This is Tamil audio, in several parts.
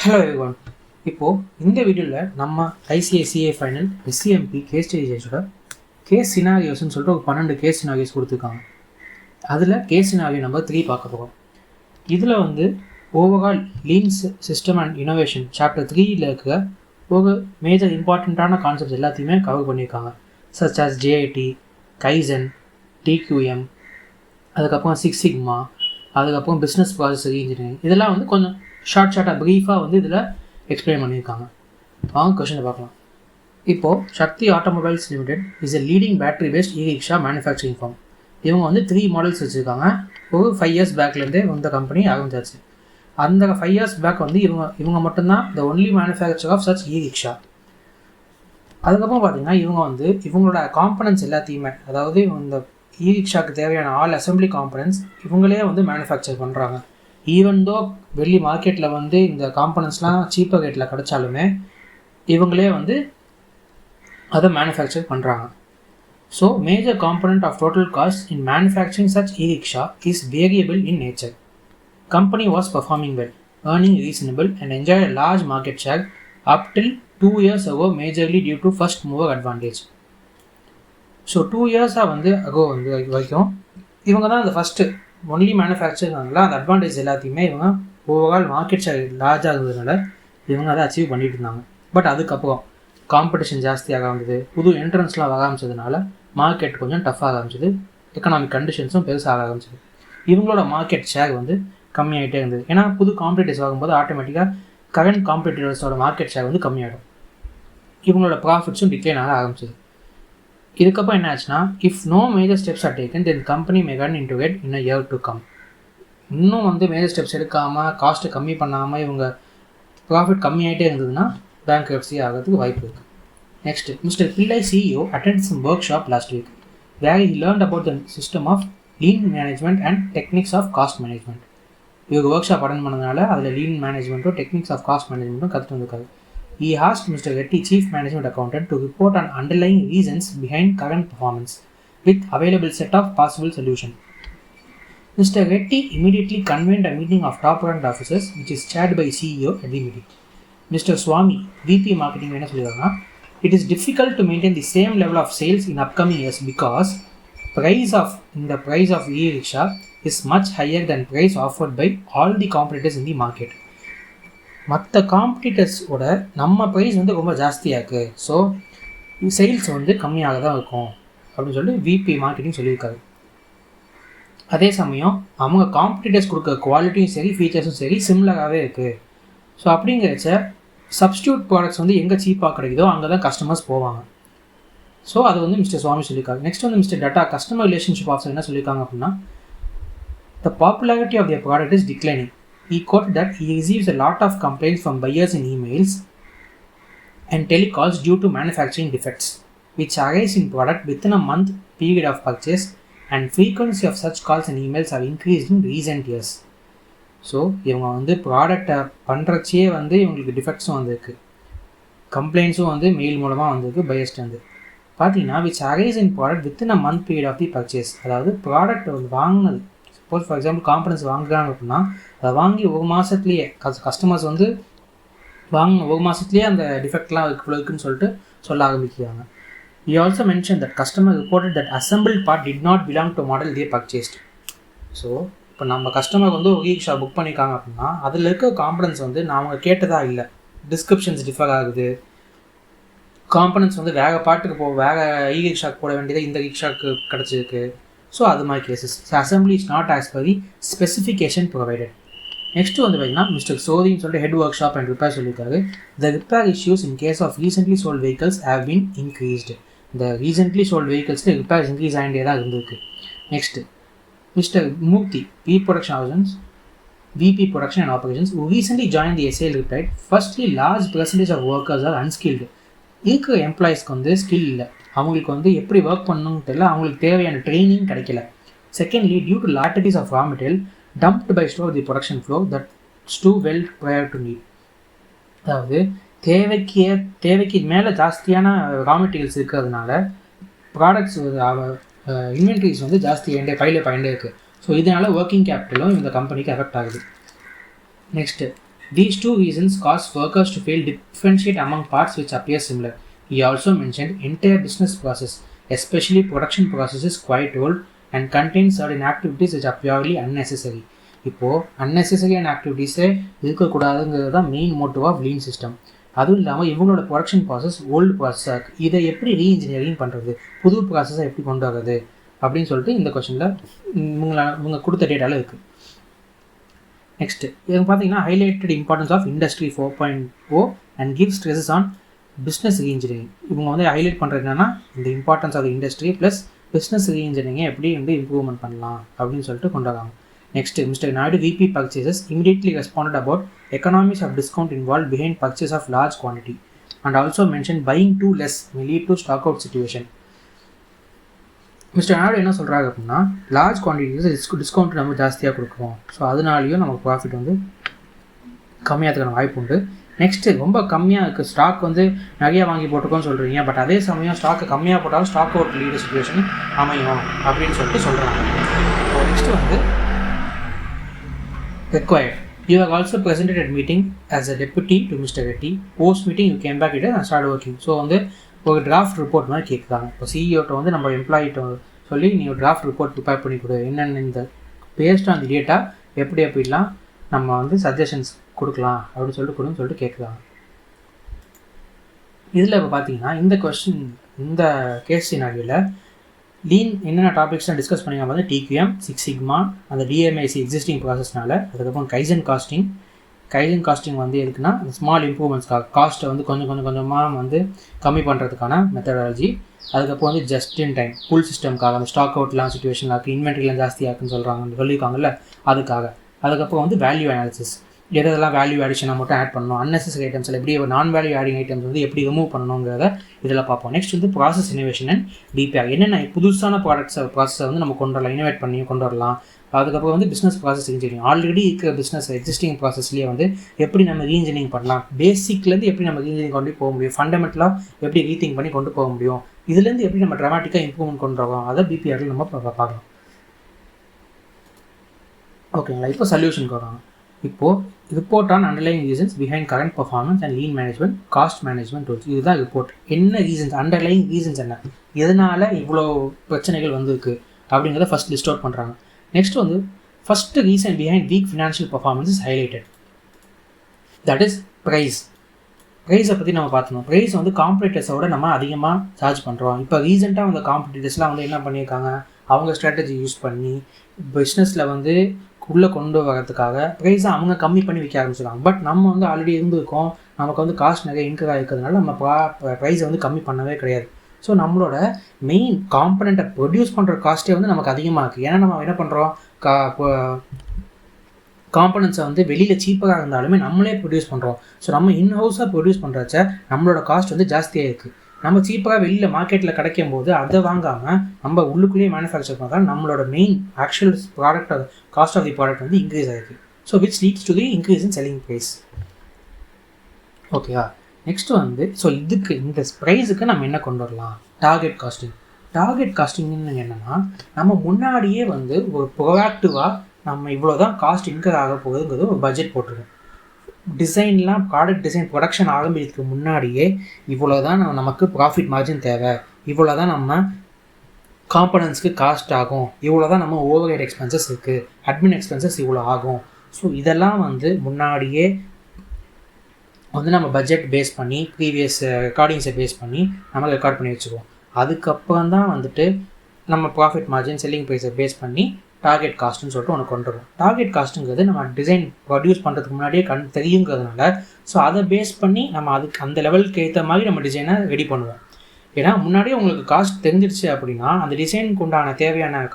Hello everyone. இப்போது இந்த வீடியோவில் நம்ம ஐசிஐசிஐ ஃபைனல் எஸ்சிஎம்பி கேஸ் ஸ்டடிஸோட கேஸ் சினாரியோஸ்ன்னு சொல்லிட்டு ஒரு 12 கேஸ் சினாரியோஸ் கொடுத்துருக்காங்க. அதில் கேஸ் சினாரியோ நம்பர் 3 பார்க்க போகிறோம். இதில் overall lean system and innovation chapter 3ல் இருக்கிற ஒரு மேஜர் இம்பார்ட்டண்ட்டான கான்செப்ட்ஸ் எல்லாத்தையுமே கவர் பண்ணியிருக்காங்க. Such as JIT, kaizen, TQM, அதுக்கப்புறம் 6 சிக்மா, அதுக்கப்புறம் பிஸ்னஸ் ப்ராசஸ் இன்ஜினியரிங். இதெல்லாம் கொஞ்சம் ஷார்ட்டாக ப்ரீஃபாக இதில் எக்ஸ்பிளைன் பண்ணியிருக்காங்க. வாங்க கொஷனை பார்க்கலாம். இப்போது Shakti automobiles limited is a leading battery based e-rickshaw manufacturing firm. இவங்க 3 மாடல்ஸ் வச்சுருக்காங்க. ஒரு 5 இயர்ஸ் பேக்லேருந்தே இந்த கம்பெனி ஆரம்பிச்சாச்சு. அந்த 5 இயர்ஸ் பேக் இவங்க மட்டும்தான் the only manufacturer of such e-rickshaw. அதுக்கப்புறம் பார்த்தீங்கன்னா இவங்களோட காம்பனன்ட்ஸ் எல்லாத்தையுமே, அதாவது இந்த இ-ரிக்ஷாவுக்கு தேவையான ஆல் அசம்பிளி காம்பனன்ட்ஸ் இவங்களே மேனுஃபேக்சர் பண்ணுறாங்க. ஈவன் தோ வெளி மார்க்கெட்டில் இந்த காம்பனன்ட்ஸ்லாம் சீப்பர் ரேட்டில் கிடைச்சாலுமே இவங்களே அதை மேனுஃபேக்சர் பண்ணுறாங்க. So major component of total cost in manufacturing such e-rickshaw is variable in nature. Company was performing well, earning reasonable and enjoyed a large market share up till 2 years ago, majorly due to first mover advantage. So 2 இயர்ஸாக அகோ வரைக்கும் இவங்க தான் அந்த ஃபஸ்ட்டு ஒன்லி மேனுஃபேக்சர்னால அந்த அட்வான்டேஜ் எல்லாத்தையுமே இவங்க ஓவரால் மார்க்கெட் ஷேர் லார்ஜாக இருந்ததுனால இவங்க அதை அச்சீவ் பண்ணிட்டு இருந்தாங்க. பட் அதுக்கப்புறம் காம்படிஷன் ஜாஸ்தியாக ஆரம்பிச்சது, புது என்ட்ரன்ஸ்லாம் வர ஆரம்பிச்சதுனால மார்க்கெட் கொஞ்சம் டஃப்பாக ஆரம்பிச்சது, எக்கனாமிக் கண்டிஷன்ஸும் பெருசாக ஆரம்பிச்சது. இவங்களோட மார்க்கெட் ஷேர் கம்மியாகிட்டே இருந்தது. ஏன்னா புது காம்படிட்டர்ஸ் ஆகும்போது ஆட்டோமேட்டிக்காக கரண்ட் காம்படிட்டர்ஸோட மார்க்கெட் ஷேர் கம்மியாகிடும். இவங்களோட ப்ராஃபிட்ஸும் டிக்ளைன் ஆக ஆரம்பிச்சது. இதுக்கப்புறம் என்ன ஆச்சுன்னா, if no major steps are taken then company may can innovate in a year to come. இன்னும் மேஜர் ஸ்டெப்ஸ் எடுக்காமல் காஸ்ட்டை கம்மி பண்ணாமல் இவங்க ப்ராஃபிட் கம்மியாகிட்டே இருந்ததுன்னா பேங்க்ரப்சி ஆகிறதுக்கு வாய்ப்பு இருக்குது. Next, mister Pillai CEO attend some workshop last week where he learnt about the system of lean management and techniques of cost management. இவங்க ஒர்க் ஷாப் அட்டெண்ட் பண்ணதுனால அதில் லீன் மேனேஜ்மெண்ட்டும் டெக்னிக்ஸ் ஆஃப் காஸ்ட் மேனேஜ்மெண்ட்டும் கற்றுட்டு வந்திருக்காரு. He asked Mr. Reddy, Chief Management Accountant, to report on underlying reasons behind current performance with available set of possible solutions. Mr. Reddy immediately convened a meeting of top-ranked officers, which is chaired by CEO at the meeting. Mr. Swami, VP Marketing, it is difficult to maintain the same level of sales in upcoming years because the price of e-rickshaw is much higher than price offered by all the competitors in the market. மற்ற காம்படிட்டர்ஸோட நம்ம ப்ரைஸ் ரொம்ப ஜாஸ்தியாக இருக்குது. ஸோ சேல்ஸ் கம்மியாக தான் இருக்கும் அப்படின்னு சொல்லி விபி மார்க்கெட்டிங் சொல்லியிருக்காரு. அதே சமயம் அவங்க காம்படிட்டர்ஸ் கொடுக்குற குவாலிட்டியும் சரி ஃபீச்சர்ஸும் சரி சிம்லராகவே இருக்குது. ஸோ அப்படிங்கிறச்ச சப்ஸ்டியூட் ப்ராடக்ட்ஸ் எங்கே சீப்பாக கிடைக்குதோ அங்கே தான் கஸ்டமர்ஸ் போவாங்க. ஸோ அது மிஸ்டர் சுவாமி சொல்லியிருக்காரு. Next mister Datta customer relationship officer என்ன சொல்லியிருக்காங்க அப்படின்னா, the popularity of their product is declining. He quoted that he receives a lot of complaints from buyers in emails and telecalls due to manufacturing defects, which arise in product within a month period of purchase, and frequency of such calls and emails have increased in recent years. So இவங்க ப்ராடக்டை பண்ணுறச்சே இவங்களுக்கு டிஃபெக்ட்ஸும் வந்திருக்கு, கம்ப்ளைண்ட்ஸும் மெயில் மூலமாக வந்திருக்கு பையர்ஸ்ட்டு பார்த்தீங்கன்னா, which arise in product within a month period of the purchase. அதாவது ப்ராடக்ட் வாங்கினது, சப்போஸ் ஃபார் எக்ஸாம்பிள் காம்பனன்ஸ் வாங்குறாங்க அப்படின்னா அதை வாங்கி ஒரு மாதத்துலேயே கஸ்டமர்ஸ் வாங்கின ஒரு மாதத்துலேயே அந்த டிஃபெக்ட்லாம் இவ்வளோ இருக்குன்னு சொல்லிட்டு சொல்ல ஆரம்பிக்கிறாங்க. He also mentioned that customer reported that assembled part did not belong to model they purchased. So இப்போ நம்ம கஸ்டமர் ஒரு இ-ரிக்ஷா புக் பண்ணியிருக்காங்க அப்படின்னா அதில் இருக்க காம்பனன்ஸ் அவங்க கேட்டதாக இல்லை, டிஸ்கிரிப்ஷன்ஸ் டிஃபர் ஆகுது, காம்பனன்ஸ் வேறு பாட்டுக்கு வேறு இ-ரிக்ஷாக்கு போட வேண்டியதை இந்த ரிக்ஷாவுக்கு கிடச்சிருக்கு. ஸோ அது மாதிரி cases. Assembly is not as per the specification provided. Next பார்த்தீங்கன்னா மிஸ்டர் சோதின்னு சொல்லிட்டு head workshop and repair சொல்லியிருக்காரு. The repair issues in case of recently sold vehicles have been increased. இந்த ரீசென்ட்லி சோல்ட் வெஹிக்கல்ஸில் ரிப்பேர்ஸ் இன்க்ரீஸ் ஆகிட்டே தான் இருந்திருக்கு. Next mister Murthy, VP production and operations, who recently joined the SAIL, replied, firstly, large percentage of workers are unskilled. இருக்கிற எம்ப்ளாயிஸ்க்கு ஸ்கில் இல்லை, அவங்களுக்கு எப்படி ஒர்க் பண்ணணும்னு தெரியல, அவங்களுக்கு தேவையான ட்ரைனிங் கிடைக்கல. Secondly, due to lotteries of raw material dumped by store the production flow that's too well prior to need. அதாவது தேவைக்கு மேலே ஜாஸ்தியான ரா மெட்டீரியல்ஸ் இருக்கிறதுனால ப்ராடக்ட்ஸ் இன்வென்ட்ரிஸ் ஜாஸ்தி பையிலே இருக்குது. ஸோ இதனால் ஒர்க்கிங் கேபிட்டலும் இந்த கம்பெனிக்கு எஃபெக்ட் ஆகுது. Next These two reasons cause workers to fail differentiate among parts which appear similar. He also mentioned entire business process, especially production process, is quite old and contains certain activities which are purely unnecessary. இப்போது அன்னெசரியான ஆக்டிவிட்டீஸே இருக்கக்கூடாதுங்கிறது தான் main motive of lean system. அதுவும் இல்லாமல் இவங்களோட ப்ரொடக்ஷன் ப்ராசஸ் ஓல்டு ப்ராசஸாக இருக்குது. இதை எப்படி ரீஇன்ஜினியரிங் பண்ணுறது, புது ப்ராசஸை எப்படி கொண்டு வர்றது அப்படின்னு சொல்லிட்டு இந்த கொஸ்டினில் இவங்க கொடுத்த டேட்டாவில் இருக்குது. நெக்ஸ்ட்டு இது பார்த்தீங்கன்னா highlighted importance of industry 4.0 and give stresses on business reengineering. இவங்க வந்து ஹைலைட் பண்ணுறது என்னன்னா இந்த importance of industry plus business ரீஇன்ஜினியரிங்கை எப்படி வந்து இம்ப்ரூவ்மெண்ட் பண்ணலாம் அப்படின்னு சொல்லிட்டு கொண்டு வராங்க. Next mister Naidu VP purchases immediately responded about economics of discount involve behind purchase of large quantity and also mention buying too less may lead to stock out situation. மிஸ்டர் நாயுடு என்ன சொல்கிறாங்க அப்படின்னா லார்ஜ் குவான்டிட்டிஸ் டிஸ்கவுண்ட் நம்ம ஜாஸ்தியாக கொடுக்குறோம், ஸோ அதனாலேயும் நமக்கு ப்ராஃபிட் வந்து கம்மியாகிறதுக்கான வாய்ப்பு உண்டு. நெக்ஸ்ட்டு ரொம்ப கம்மியாக இருக்குது ஸ்டாக் வந்து நிறையா வாங்கி போட்டுக்கோன்னு சொல்கிறீங்க, பட் அதே சமயம் ஸ்டாக்கு கம்மியாக போட்டாலும் ஸ்டாக் அவுட் லீடு சுச்சுவேஷன் அமையும் அப்படின்னு சொல்லிட்டு சொல்கிறாங்க. ஸோ நெக்ஸ்ட்டு வந்து required. You are also presented at meeting as a deputy to Mr. Reddy. Post meeting you came back and started working. So வந்து ஒரு டிராஃப்ட் ரிப்போர்ட் மாதிரி கேட்குறாங்க. இப்போ சிஇஓட்ட வந்து நம்ம எம்ப்ளாயிட்ட சொல்லி நீ ஒரு டிராஃப்ட் ரிப்போர்ட் ப்ரிப்பேர் பண்ணி கொடு, என்னென்ன இந்த பேஸ்ட் ஆன் தி டேட்டா எப்படிலாம் நம்ம வந்து சஜஷன்ஸ் கொடுக்கலாம் அப்படின்னு சொல்லிட்டு கேட்குறாங்க. இதில் இப்போ பார்த்தீங்கன்னா இந்த கொஸ்டின் இந்த கேஸ் சினாரியோவில் லீன் என்னென்ன டாபிக்ஸ்லாம் டிஸ்கஸ் பண்ணிங்க வந்து டிக்யூஎம், சிக்ஸ் சிக்மா, அந்த டிஎம்ஐசி எக்ஸிஸ்டிங் ப்ராசஸ்னால, அதுக்கப்புறம் கைசன் காஸ்டிங் வந்து எதுக்குன்னா ஸ்மால் இம்ப்ரூவ்மெண்ட்ஸ்க்காக காஸ்ட்டை வந்து கொஞ்சமாக வந்து கம்மி பண்ணுறதுக்கான மெத்தடாலஜி. அதுக்கப்புறம் வந்து ஜஸ்ட் இன் டைம் ஃபுல் சிஸ்டம்காக அந்த ஸ்டாக் அவுட்லாம் சுச்சுவேஷனில் இருக்குது, இன்வென்ட்ரிலாம் ஜாஸ்தியாக்குன்னு சொல்லியிருக்காங்கல்ல அதுக்காக. அதுக்கப்புறம் வந்து வேல்யூ அனாலிசிஸ், எதெல்லாம் வேல்யூ ஆடிஷனை மட்டும் ஆட் பண்ணணும், அன்னெசரி ஐட்டம்ஸில் எப்படி நான் வேல்யூ ஆடிங் ஐட்டம்ஸ் வந்து எப்படி ரிமூவ் பண்ணணுங்கிறத இதில் பார்ப்போம். நெக்ஸ்ட் வந்து ப்ராசஸ் இனோவேஷன் அண்ட் டிபிஆர், என்னென்ன புதுசான ப்ராசஸை வந்து நம்ம கொண்டு வரலாம், இனோவேட் பண்ணி கொண்டு வரலாம். அதுக்கப்புறம் வந்து பிஸ்னஸ் ப்ராசஸ் இன்ஜினியரிங், ஆல்ரெடி இருக்கிற பிஸ்னஸ் எக்ஸிஸ்டிங் ப்ராசஸ்லேயே வந்து எப்படி நம்ம ரீஇன்ஜினியரிங் பண்ணலாம், பேசிக்லேருந்து எப்படி நம்ம ரீஇன்ஜினியரிங் கொண்டு போக முடியும், ஃபண்டமெண்டலாக எப்படி ரீதிங்க் பண்ணி கொண்டு போக முடியும், இதுலேருந்து எப்படி நம்ம ட்ராமாட்டிக்காக இம்ப்ரூவ்மெண்ட் கொண்டு வரோம், அதை பிபிஆரில் நம்ம பார்க்கலாம். ஓகேங்களா, இப்போ சொல்யூஷனுக்கு வராங்க. இப்போது report on underlying reasons behind current performance and lean management cost management tools, இதுதான் ரிப்போர்ட். என்ன ரீசன்ஸ், அண்டர்லைங் ரீசன்ஸ் என்ன, எதனால் இவ்வளோ பிரச்சனைகள் வந்திருக்கு அப்படிங்கிறத ஃபஸ்ட் லிஸ்ட் அவுட் பண்ணுறாங்க. நெக்ஸ்ட் வந்து first reason behind week financial performance is highlighted, that is ப்ரைஸை பற்றி நம்ம பார்த்தோம். ப்ரைஸ் வந்து காம்படிட்டர்ஸோட நம்ம அதிகமாக சார்ஜ் பண்ணுறோம். இப்போ ரீசெண்டாக வந்து காம்படிட்டர்ஸ்லாம் வந்து என்ன பண்ணியிருக்காங்க, அவங்க ஸ்ட்ராட்டஜி யூஸ் பண்ணி பிஸ்னஸில் வந்து உள்ளே கொண்டு வரதுக்காக ப்ரைஸை அவங்க கம்மி பண்ணி விற்க ஆரம்பிச்சிருக்காங்க. பட் நம்ம வந்து ஆல்ரெடி இருந்திருக்கோம், நமக்கு வந்து காஸ்ட் நிறைய இன்க்ரீஸ் ஆகிருக்கிறதுனால நம்ம ப்ரைஸை வந்து கம்மி பண்ணவே கிடையாது. ஸோ நம்மளோட மெயின் காம்பனண்ட்டை ப்ரொடியூஸ் பண்ணுற காஸ்ட்டே வந்து நமக்கு அதிகமாக இருக்குது. ஏன்னா நம்ம என்ன பண்ணுறோம், காம்பனன்ட்ஸை வந்து வெளியில் சீப்பாக இருந்தாலுமே நம்மளே ப்ரொடியூஸ் பண்ணுறோம். ஸோ நம்ம இன்ஹவுஸாக ப்ரொடியூஸ் பண்ணுறச்ச நம்மளோட காஸ்ட் வந்து ஜாஸ்தியாக இருக்குது. நம்ம சீப்பாக வெளியில் மார்க்கெட்டில் கிடைக்கும் போது அதை வாங்காமல் நம்ம உள்ளுக்குள்ளேயே மேனுஃபேக்சர் பண்ணுறதால நம்மளோட main actual product cost of the product வந்து இன்க்ரீஸ் ஆகிருக்கு. So which leads to the increase in selling price. ஓகேவா, நெக்ஸ்ட் வந்து ஸோ இதுக்கு இந்த ப்ரைஸுக்கு நம்ம என்ன கொண்டு வரலாம், டார்கெட் காஸ்டிங்னு என்னென்னா நம்ம முன்னாடியே வந்து ஒரு ப்ரோஆக்டிவாக நம்ம இவ்வளோ தான் காஸ்ட் இன்கர் ஆக போகுதுங்கிறது ஒரு பட்ஜெட் போட்டிருக்கோம். டிசைன்லாம் ப்ராடக்ட் டிசைன் ப்ரொடக்ஷன் ஆரம்பிக்கிறதுக்கு முன்னாடியே இவ்வளோ தான் நமக்கு ப்ராஃபிட் மார்ஜின் தேவை, இவ்வளோ தான் நம்ம காம்பனன்ட்ஸ்க்கு காஸ்ட் ஆகும், இவ்வளோ தான் நம்ம ஓவர் ஹெட் எக்ஸ்பென்சஸ் இருக்குது, அட்மின் எக்ஸ்பென்சஸ் இவ்வளோ ஆகும். ஸோ இதெல்லாம் வந்து முன்னாடியே வந்து நம்ம பட்ஜெட் பேஸ் பண்ணி ப்ரீவியஸ் ரெக்கார்டிங்ஸை பேஸ் பண்ணி நம்ம ரெக்கார்ட் பண்ணி வச்சுக்குவோம். அதுக்கப்புறம் தான் வந்துட்டு நம்ம ப்ராஃபிட் மார்ஜின் செல்லிங் ப்ரைஸை பேஸ் பண்ணி டார்கெட் காஸ்ட்டுன்னு சொல்லிட்டு ஒன்று கொண்டு வரும். டார்கெட் காஸ்ட்டுங்கிறது நம்ம டிசைன் ப்ரொடியூஸ் பண்ணுறதுக்கு முன்னாடியே தெரியுங்கிறதுனால ஸோ அதை பேஸ் பண்ணி நம்ம அதுக்கு அந்த லெவலுக்கு ஏற்ற மாதிரி நம்ம டிசைனை ரெடி பண்ணுவோம். ஏன்னா முன்னாடியே உங்களுக்கு காஸ்ட் தெரிஞ்சிருச்சு அப்படின்னா அந்த டிசைனுக்கு உண்டான தேவையான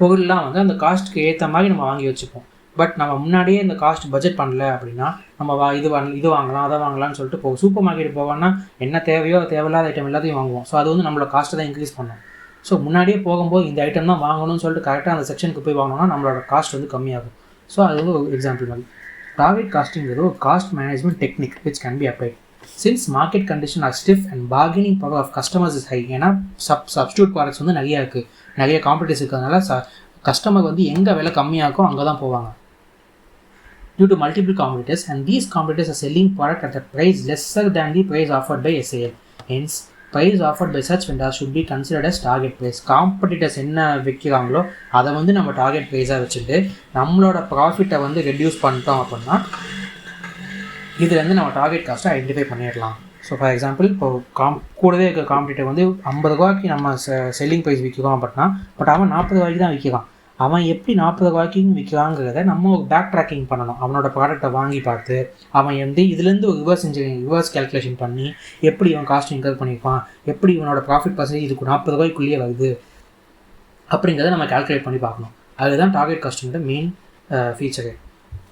பொருள்லாம் வந்து அந்த காஸ்ட்டுக்கு ஏற்ற மாதிரி நம்ம வாங்கி வச்சுப்போம். பட் நம்ம முன்னாடியே இந்த காஸ்ட் பட்ஜெட் பண்ணல அப்படின்னா நம்ம இது வாங்கலாம் அதை வாங்கலாம்னு சொல்லிட்டு போவோம். சூப்பர் மார்க்கெட் போவோம்னா என்ன தேவையோ தேவையில்லாத ஐட்டம் எல்லாத்தையும் வாங்குவோம். ஸோ அது வந்து நம்மளோட காஸ்ட்டை தான் இன்க்ரீஸ் பண்ணும். ஸோ முன்னாடியே போகும்போது இந்த ஐட்டம் தான் வாங்கணும்னு சொல்லிட்டு கரெக்டாக அந்த செக்ஷனுக்கு போய் வாங்கினோம்னா நம்மளோட காஸ்ட் வந்து கம்மியாகும். ஸோ அது வந்து ஒரு எக்ஸாம்பிள் மாதிரி. டார்கெட் காஸ்டிங்கிறது ஒரு cost management technique which can be applied since market condition are stiff and bargaining power of customers is high. ஏன்னா சப்ஸ்டியூட் ப்ராடக்ட்ஸ் வந்து நிறையா இருக்குது, நிறைய காம்படிஷன் இருக்கிறதுனால கஸ்டமர் வந்து எங்கே விலை கம்மியாகும் அங்கே தான் போவாங்க. due to multiple competitors, and these competitors are selling product at a price lesser than the price offered by SAL. Hence, price offered by such vendors should be considered as target price. Competitors என்ன விற்கிறாங்களோ அதை வந்து நம்ம டார்கெட் ப்ரைஸாக வச்சுட்டு நம்மளோட ப்ராஃபிட்டை வந்து ரெடியூஸ் பண்ணிட்டோம் அப்படின்னா இதுலேருந்து நம்ம டார்கெட் காஸ்ட்டை ஐடென்டிஃபை பண்ணிடலாம். ஸோ ஃபார் எக்ஸாம்பிள் இப்போ கூடவே இருக்க காம்படிட்டர் வந்து 50 ரூபாய்க்கு நம்ம செல்லிங் ப்ரைஸ் விற்கிறோம் அப்படின்னா அவன் 40 ரூபாய்க்கு தான் விற்கிறான். அவன் எப்படி 40 ரூபாய்க்கு விற்கிறாங்கிறத நம்ம ஒரு பேக் ட்ராக்கிங் பண்ணணும். அவனோட ப்ராடக்ட்டை வாங்கி பார்த்து அவன் வந்து இதுலேருந்து ஒரு ரிவர்ஸ் கேல்குலேஷன் பண்ணி எப்படி இவன் காஸ்ட் இன்கர் பண்ணியிருப்பான், எப்படி இவனோட ப்ராஃபிட் பர்சன்டேஜ் இதுக்கு 40 ரூபாய்க்குள்ளேயே வருது அப்படிங்கிறத நம்ம கால்குலேட் பண்ணி பார்க்கணும். அதுதான் டார்கெட் காஸ்டிங்கோட மெயின் ஃபீச்சரு.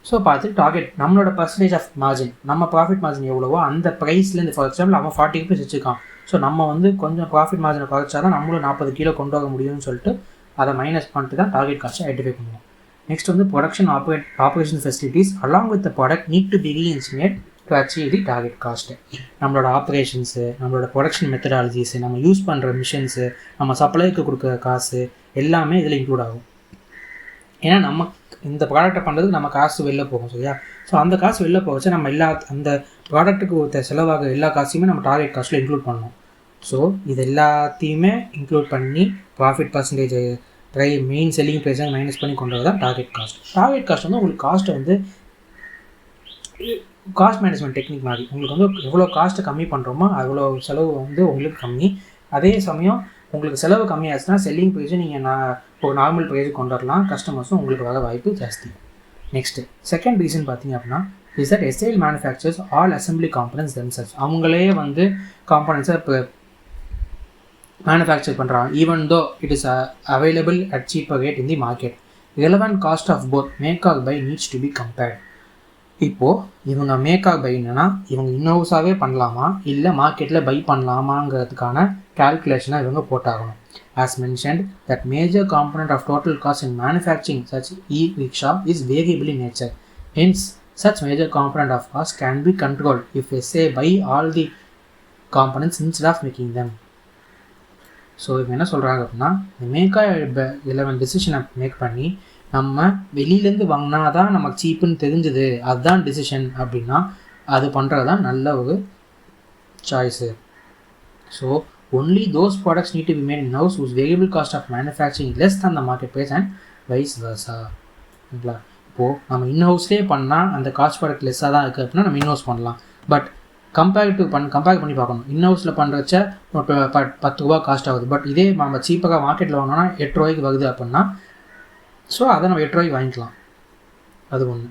ஸோ பார்த்து டார்கெட் நம்மளோட பர்சன்டேஜ் ஆஃப் மார்ஜின், நம்ம ப்ராஃபிட் மார்ஜின் எவ்வளவோ அந்த ப்ரைஸ்லேருந்து, ஃபார் எக்ஸாம்பிள் அவன் 40 rupees வச்சுருக்கான். ஸோ நம்ம வந்து கொஞ்சம் ப்ராஃபிட் மார்ஜினை குறைச்சா தான் நம்மளும் 40 கிலோ கொண்டு வர முடியும்னு சொல்லிட்டு அதை மைனஸ் பண்ணிட்டு தான் டார்கெட் காஸ்ட்டை ஐடென்டிஃபை பண்ணுவோம். நெக்ஸ்ட் வந்து production operation facilities along with the product need to be reengineered to achieve the target cost. நம்மளோட ஆப்ரேஷன்ஸு, நம்மளோட ப்ரொடக்ஷன் மெத்தடாலஜிஸு, நம்ம யூஸ் பண்ணுற மிஷின்ஸு, நம்ம சப்ளைக்கு கொடுக்குற காசு எல்லாமே இதில் இன்க்ளூட் ஆகும். ஏன்னா நம்ம இந்த ப்ராடக்ட்டை பண்ணுறதுக்கு நம்ம காசு வெளில போகும் சரியா. ஸோ அந்த காசு வெளில போகச்சு நம்ம அந்த ப்ராடக்ட்டுக்கு செலவாக எல்லா காசையுமே நம்ம டார்கெட் காஸ்ட்டில் இன்க்ளூட் பண்ணணும். ஸோ இது எல்லாத்தையுமே இன்க்ளூட் பண்ணி ப்ராஃபிட் பர்சன்டேஜ் மெயின் செல்லிங் ப்ரைஸை மைனஸ் பண்ணி கொண்டு வரதான் டார்கெட் காஸ்ட். டார்கெட் காஸ்ட் வந்து உங்களுக்கு காஸ்ட்டை வந்து காஸ்ட் மேனேஜ்மெண்ட் டெக்னிக் மாதிரி உங்களுக்கு வந்து எவ்வளோ காஸ்ட்டை கம்மி பண்ணுறோமோ அவ்வளோ செலவு வந்து உங்களுக்கு கம்மி. அதே சமயம் உங்களுக்கு செலவு கம்மியாச்சுன்னா செல்லிங் ப்ரைஸும் நீங்கள் ஒரு நார்மல் ப்ரைஸுக்கு கொண்டு வரலாம், கஸ்டமர்ஸும் உங்களுக்கு வர வாய்ப்பு ஜாஸ்தி. நெக்ஸ்ட்டு செகண்ட் ரீசன் பார்த்தீங்க அப்படின்னா is that SAL manufactures all assembly components themselves. அவங்களே வந்து காம்பனன்ட்ஸை இப்போ மேனுஃபேக்சர் பண்ணுறாங்க. Even though it is available at cheaper rate in the market. Relevant cost of both make or buy needs to be compared. இப்போது இவங்க மேக் ஆர் பை என்னன்னா இவங்க இன்னோஸாகவே பண்ணலாமா இல்லை மார்க்கெட்டில் பை பண்ணலாமாங்கிறதுக்கான கால்குலேஷனை இவங்க போட்டாகணும். As mentioned, that major component of total cost in manufacturing such e-rickshaw is variable in nature. Hence, such major component of cost can be controlled if SA buy all the components instead of making them. So இவங்க என்ன சொல்கிறாங்க அப்படின்னா இந்த மேக்கா 11 டிசிஷனை மேக் பண்ணி நம்ம வெளியிலேருந்து வாங்கினா தான் நமக்கு சீப்புன்னு தெரிஞ்சுது அதுதான் டிசிஷன் அப்படின்னா அது பண்ணுறது தான் நல்ல ஒரு choice. So only those products need to be made in-house whose variable cost of manufacturing less than the market price and vice versa. ஓகேங்களா? இப்போது நம்ம இன்ஹவுஸ்லேயே பண்ணால் அந்த காஸ்ட் ப்ராடக்ட் லெஸ்ஸாக தான் இருக்குது அப்படின்னா நம்ம இன்ஹவுஸ் பண்ணலாம். பட் கம்பேர் பண்ணி பார்க்கணும். இன்ஹவுஸில் பண்ணுறச்ச 10 ரூபா காஸ்ட் ஆகுது, பட் இதே நம்ம சீப்பாக மார்க்கெட்டில் வாங்கினோன்னா 8 ரூபாய்க்கு வருது அப்படின்னா ஸோ அதை நம்ம 8 ரூபாய்க்கு வாங்கிக்கலாம். அது ஒன்று.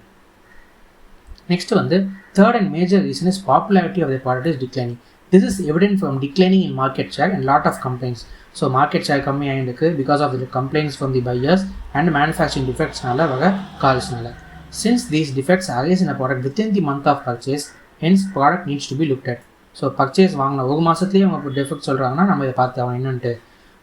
நெக்ஸ்ட் வந்து third and major reason is popularity of the product is declining. This is evident from declining in market share and lot of complaints. So market share கம்மி ஆகிருக்கு because of the complaints from the buyers and manufacturing defectsனால வர கால்ஸ்னால. Since these defects arise in a product within the month of purchase, hence product needs to be looked at. So purchase வாங்கின ஒரு மாதத்துலேயே அவங்க defect சொல்கிறாங்கன்னா நம்ம இதை பார்த்து அவன் என்னன்ட்டு.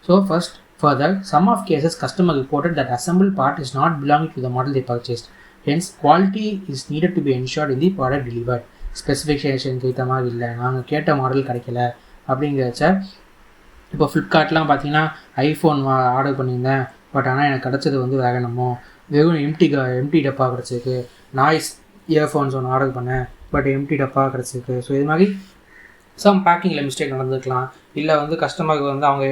So first, further, some of cases customer reported that assembled part is not belonging to the model they purchased. Hence, quality is needed to be ensured in the product delivered. ஸ்பெசிஃபிகேஷனுக்கு ஏற்ற மாதிரி இல்லை, நாங்கள் கேட்ட மாடல் கிடைக்கல அப்படிங்கிறச்ச. இப்போ ஃப்ளிப்கார்ட்லாம் பார்த்தீங்கன்னா ஐஃபோன் ஆர்டர் பண்ணியிருந்தேன், பட் ஆனால் எனக்கு கிடச்சது வந்து வேகனமோ வெறும் எம்டி டப்பா கிடச்சிருக்கு. நாய்ஸ் இயர்ஃபோன்ஸ் ஒன்று ஆர்டர் பண்ணேன், பட் எம்டி டப்பா கிடச்சிருக்கு. ஸோ இது மாதிரி சம் பேக்கிங்கில் மிஸ்டேக் நடந்துருக்கலாம், இல்லை வந்து கஸ்டமருக்கு வந்து அவங்க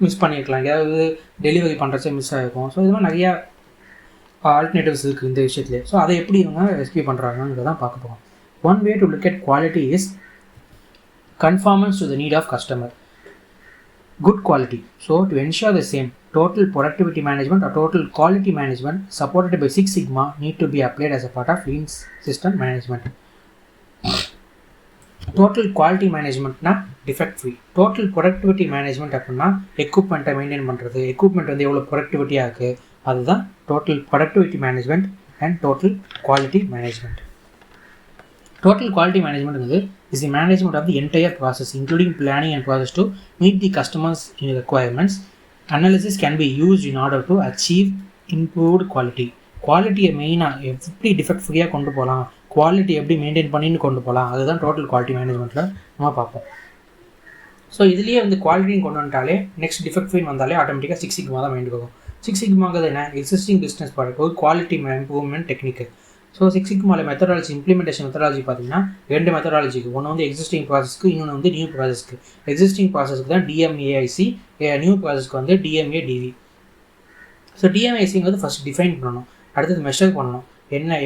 மிஸ் பண்ணியிருக்கலாம், ஏதாவது டெலிவரி பண்ணுறச்சே மிஸ் ஆகிருக்கும். ஸோ இது மாதிரி நிறையா ஆல்டர்னேட்டிவ்ஸ் இருக்குது இந்த விஷயத்துலேயே. ஸோ அதை எப்படி இவங்க ரெஸ்கியூ பண்ணுறாங்கன்றதான் பார்க்க போகிறோம். One way to look at quality is conformance to the need of customer. Good quality. So to ensure the same, total productivity management or total quality management supported by Six Sigma need to be applied as a part of Lean system management. Total quality management na defect free. Total productivity management அப்படின்னா எக்யூப்மெண்ட்டை மெயின்டைன் பண்ணுறது, எக்யூப்மெண்ட் வந்து எவ்வளோ ப்ரொடக்டிவிட்டியாக இருக்குது அதுதான் total productivity management and total quality management. Total quality management is the management of the entire process, including planning and process to meet the customer's requirements. Analysis can be used in order to achieve improved quality. குவாலிட்டியை மெயினாக எப்படி டிஃபெக்ட் ஃப்ரீயாக கொண்டு போகலாம், குவாலிட்டி எப்படி மெயின்டைன் பண்ணின்னு கொண்டு போகலாம், அதுதான் டோட்டல் குவாலிட்டி மேனேஜ்மெண்ட்டில் நம்ம பார்ப்போம். ஸோ இதுலேயே வந்து குவாலிட்டின்னு கொண்டு வந்துட்டாலே நெக்ஸ்ட் டிஃபெக்ட் ஃப்ரீன்னு வந்தாலே ஆட்டோமேட்டிக்காக சிக்ஸ் சிக்மா தான் மைண்ட் போகும். சிக்ஸ் சிக்மாங்கிறது என்ன? எக்ஸிஸ்டிங் பிஸ்னஸ் ப்ராடக்ட் ஒரு quality improvement technique. So six சிக்மாவில் மெத்தடாலஜி இம்ப்ளிமெண்டேஷன் மெத்தடாலஜி பார்த்தீங்கன்னா 2 மெத்தடாலஜிக்கு, ஒன்று வந்து எக்ஸிஸ்டிங் ப்ராசஸ்க்கு, இன்னொன்று வந்து நியூ ப்ராசஸ்க்கு. எக்ஸிஸ்டிங் ப்ராசஸ்க்கு தான் டிஎம்ஏஐசி, நியூ ப்ராசஸ்க்கு வந்து டிஎம்ஏடிவி. ஸோ டிஎம்ஏஐசிங்கிறது ஃபஸ்ட் டிஃபைன் பண்ணணும், அடுத்தது மெஷர் பண்ணணும். என்ன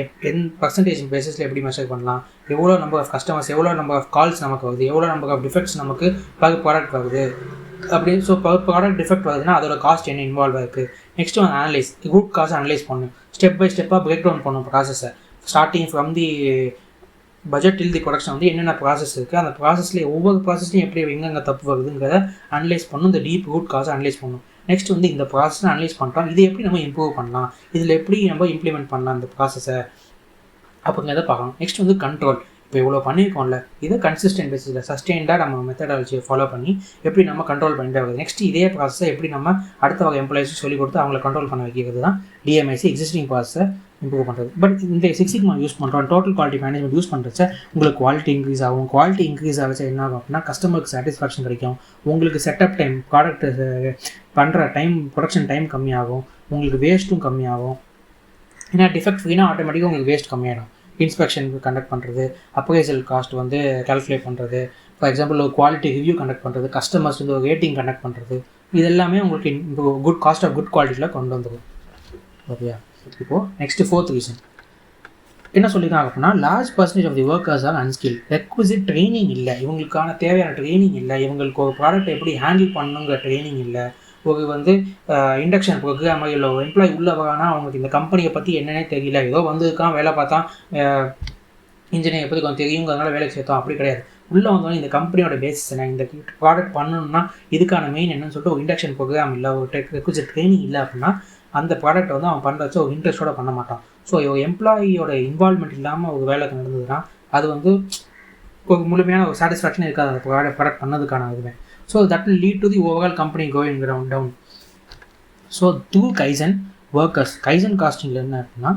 பர்சன்டேஜ் பேசிஸில் எப்படி மெஷர் பண்ணலாம், எவ்வளோ நம்பர் ஆஃப் கஸ்டமர்ஸ், எவ்வளோ நம்பர் ஆஃப் கால்ஸ் நமக்கு வருது, எவ்வளோ நம்பர் ஆஃப் டிஃபெக்ட்ஸ் நமக்கு பர் ப்ராடக்ட் வருது அப்படின்னு. ஸோ பர் ப்ராடக்ட் டிஃபெக்ட் வருதுன்னா அதோட காஸ்ட் என்ன இன்வால்வ் இருக்குது. நெக்ஸ்ட் வந்து அனலைஸ், ரூட் காஸ் அனலைஸ் பண்ணணும், ஸ்டெப் பை ஸ்டெப்பாக பிரேக் டவுன் பண்ணணும் ப்ராசஸை. Starting from the budget till the production வந்து என்னென்ன ப்ராசஸ் இருக்குது, அந்த ப்ராசஸ்லேயே ஒவ்வொரு ப்ராசஸ்லையும் எப்படி எங்கெங்கே தப்பு வருதுங்கிறத அனலைஸ் பண்ணணும், இந்த டீப் ரூட் காஸை அனலைஸ் பண்ணணும். நெக்ஸ்ட் வந்து இந்த ப்ராசஸை அனலைஸ் பண்ணுறோம், இதை எப்படி நம்ம இம்ப்ரூவ் பண்ணலாம், இதில் எப்படி நம்ம இம்ப்ளிமெண்ட் பண்ணலாம் இந்த ப்ராசஸை அப்படிங்கிறத பார்க்கணும். நெக்ஸ்ட் வந்து கண்ட்ரோல், இப்போ இவ்வளோ பண்ணியிருக்கோம்ல, இதை கன்சிஸ்டன்ட் பேசிஸில் சஸ்டெயின்டாக நம்ம மெத்தடாலஜியை ஃபாலோ பண்ணி எப்படி நம்ம கண்ட்ரோல் பண்ணிட்டே வருது. நெக்ஸ்ட் இதே ப்ராசஸை எப்படி நம்ம அடுத்த வகை எம்ப்ளாயிஸும் சொல்லிக் கொடுத்து அவங்கள கண்ட்ரோல் பண்ண வைக்கிறது தான் டிஎம்ஐசி, எக்ஸிஸ்டிங் ப்ராசஸை இம்ப்ரூவ் பண்ணுறது. பட் இந்த சிக்ஸ் சிக்மா யூஸ் பண்ணுறோம், டோட்டல் குவாலிட்டி மேனேஜ்மெண்ட் யூஸ் பண்ணுறச்ச உங்களுக்கு குவாலிட்டி இன்க்ரீஸ் ஆகும். குவாலிட்டி இன்க்ரீஸ் ஆகிச்சா என்ன ஆகும் அப்படின்னா கஸ்டமருக்கு சாட்டிஸ்ஃபேக்ஷன் கிடைக்கும், உங்களுக்கு செட்டப் டைம், ப்ராடக்ட் பண்ணுற டைம், ப்ரொடக்ஷன் டைம் கம்மியாகும், உங்களுக்கு வேஸ்ட்டும் கம்மியாகும். ஏன்னா டிஃபெக்ட் ஃப்ரீனா ஆட்டோமேட்டிக்காக உங்களுக்கு வேஸ்ட் கம்மியாகிடும். இன்ஸ்பெக்ஷன் கண்டக்ட் பண்ணுறது, அப்ரைசல் காஸ்ட் வந்து கால்குலேட் பண்ணுறது, ஃபார் எக்ஸாம்பிள் ஒரு குவாலிட்டி ரிவ்யூ கண்டக்ட் பண்ணுறது, கஸ்டமர்ஸ் வந்து ஒரு ரேட்டிங் கண்டக்ட் பண்ணுறது, இது எல்லாமே உங்களுக்கு குட் காஸ்ட் ஆஃப் குட் குவாலிட்டியில் கொண்டு வந்துடும். ஓகேயா. இப்போது நெக்ஸ்ட்டு 4th ரீசன் என்ன சொல்லியிருக்காங்க அப்படின்னா large percentage of the workers are unskill. Requisite training இல்லை, இவங்களுக்கான தேவையான ட்ரைனிங் இல்லை, இவங்களுக்கு ஒரு ப்ராடக்ட் எப்படி ஹேண்டில் பண்ணணுங்கிற ட்ரைனிங் இல்லை. ஒரு வந்து இண்டக்ஷன் ப்ரோக்ராம் இல்லை, ஒரு எம்ப்ளாயி உள்ளே வரானா அவங்களுக்கு இந்த கம்பெனியை பற்றி என்னன்னே தெரியல, ஏதோ வந்திருக்கான் வேலை பார்த்தா இன்ஜினியரை பற்றி கொஞ்சம் தெரியுங்கிறதுனால வேலைக்கு சேர்த்தோம், அப்படி கிடையாது. உள்ளே வந்தோடனே இந்த கம்பெனியோட பேசிஸ் என்ன, இந்த ப்ராடக்ட் பண்ணணும்னா இதுக்கான மெயின் என்னன்னு சொல்லிட்டு ஒரு இண்டக்ஷன் ப்ரோக்ராம் இல்லை, ஒரு ரெக்விசிட் ட்ரைனிங் இல்லை அப்படின்னா அந்த ப்ராடக்ட் வந்து அவன் பண்ணுறச்ச ஒரு இன்ட்ரெஸ்ட்டோட பண்ண மாட்டான். ஸோ ஒரு எம்ப்ளாயியோட இன்வால்மெண்ட் இல்லாமல் ஒரு வேலை நடந்ததுன்னா அது வந்து ஒரு முழுமையான ஒரு சாட்டிஸ்ஃபேக்ஷன் இருக்காது அந்த ப்ராடக்ட் பண்ணதுக்கான இதுவே. So that will lead to the overall company going down. So through kaizen workers, kaizen காஸ்டிங்கில் என்ன அப்படின்னா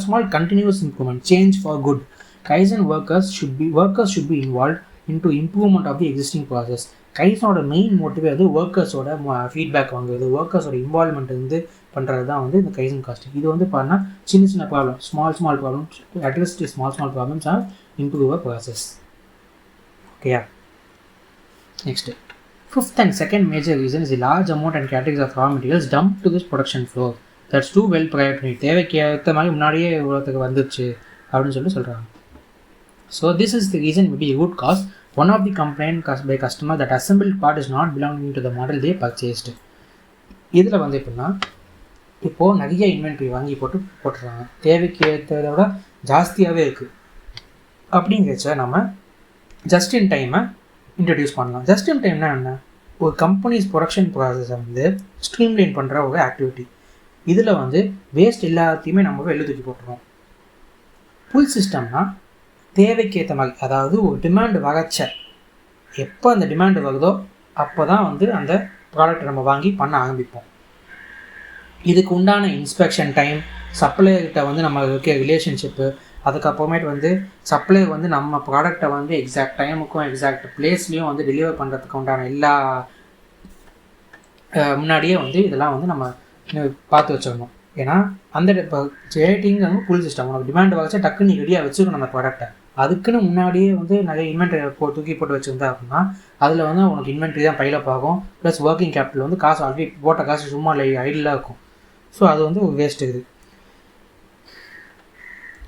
small continuous improvement, change for good. Kaizen workers should be involve into improvement of the existing process. கைசனோட மெயின் மோட்டிவே வந்து ஒர்க்கர்ஸோட ஃபீட்பேக் வாங்குறது, ஒர்க்கர்ஸோட இன்வால்வ்மெண்ட் வந்து பண்ணுறது தான் வந்து இந்த கைசன் காஸ்டிங். இது வந்து பார்த்தா சின்ன problem, small problems, address the small problems R improve a process. ஓகேயா. Next, 5th and second major reason is the large amount and categories of raw materials dumped to this production floor. That's too well prior to need. தேவைக்கு ஏற்ற மாதிரி முன்னாடியே இவ்வளோத்துக்கு வந்துருச்சு அப்படின்னு சொல்கிறாங்க. So this is the reason may be a root cause. One of the complaint by customer that assembled part is not belonging to the model they purchased. இதில் வந்து எப்படின்னா இப்போது நிறைய இன்வென்ட்ரி வாங்கி போட்டுறாங்க, தேவைக்கு ஏற்றதை விட ஜாஸ்தியாகவே இருக்குது. அப்படிங்கிறச்ச நம்ம ஜஸ்ட் இன் டைமை இன்ட்ரடியூஸ் பண்ணலாம். ஜஸ்ட் இன் டைம்னா என்ன, ஒரு கம்பெனிஸ் ப்ரொடக்ஷன் ப்ராசஸை வந்து ஸ்ட்ரீம்லைன் பண்ணுற ஒரு ஆக்டிவிட்டி. இதில் வந்து வேஸ்ட் எல்லாத்தையுமே நம்ம வெளில தூக்கி போட்டுருவோம். புல் சிஸ்டம்னா தேவைக்கு ஏற்ற மாதிரி, அதாவது ஒரு டிமாண்டு வரைச்ச எப்போ அந்த டிமாண்டு வருதோ அப்போ தான் வந்து அந்த ப்ராடக்ட் நம்ம வாங்கி பண்ண ஆரம்பிப்போம். இதுக்கு உண்டான இன்ஸ்பெக்ஷன் டைம், சப்ளையர்கிட்ட வந்து நம்ம இருக்க ரிலேஷன்ஷிப்பு, அதுக்கப்புறமேட்டு வந்து சப்ளையர் வந்து நம்ம ப்ராடக்டை வந்து எக்ஸாக்ட் டைமுக்கும் எக்ஸாக்ட் பிளேஸ்லேயும் வந்து டெலிவர் பண்ணுறதுக்கு உண்டான எல்லா முன்னாடியே வந்து இதெல்லாம் வந்து நம்ம பார்த்து வச்சிடணும். ஏன்னா அந்த இப்போ ரேட்டிங் வந்து ஃபுல் சிஸ்டம், உனக்கு டிமாண்ட் வச்சா டக்குன்னு நீ ரெடியாக வச்சுக்கணும் அந்த ப்ராடக்ட்டை. அதுக்குன்னு முன்னாடியே வந்து நிறைய இன்வென்ட்ரி தூக்கி போட்டு வச்சுருந்தா அப்படின்னா அதில் வந்து உனக்கு இன்வென்ட்ரி தான் பைலப் ஆகும், ப்ளஸ் ஒர்க்கிங் கேபிட்டல் வந்து காசு ஆல்ரெடி போட்ட காசு சும்மா ஐடியலாக இருக்கும். ஸோ அது வந்து ஒரு வேஸ்ட் இது.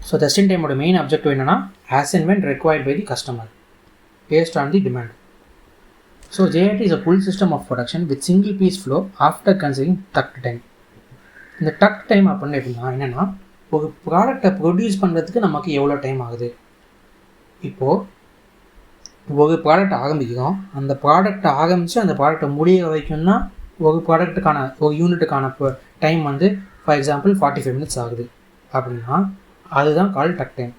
ஸோ ஜஸ்ட் இன் டைமோட மெயின் அப்ஜெக்டிவ் என்னென்னா as and when required by the customer based on the demand. So JIT is a full system of production with single piece flow after considering takt time. இந்த டக் டைம் அப்படின்னு எப்படின்னா என்னென்னா ஒரு ப்ராடக்டை ப்ரொடியூஸ் பண்ணுறதுக்கு நமக்கு எவ்வளோ டைம் ஆகுது. இப்போது ஒரு ப்ராடக்ட் ஆரம்பிக்கிறோம், அந்த ப்ராடக்டை ஆரம்பித்து அந்த ப்ராடக்டை முடிய வரைக்கும்னா ஒரு ப்ராடக்ட்டுக்கான ஒரு யூனிட்டுக்கான டைம் வந்து ஃபார் எக்ஸாம்பிள் 45 minutes ஆகுது அப்படின்னா அதுதான் call takt time.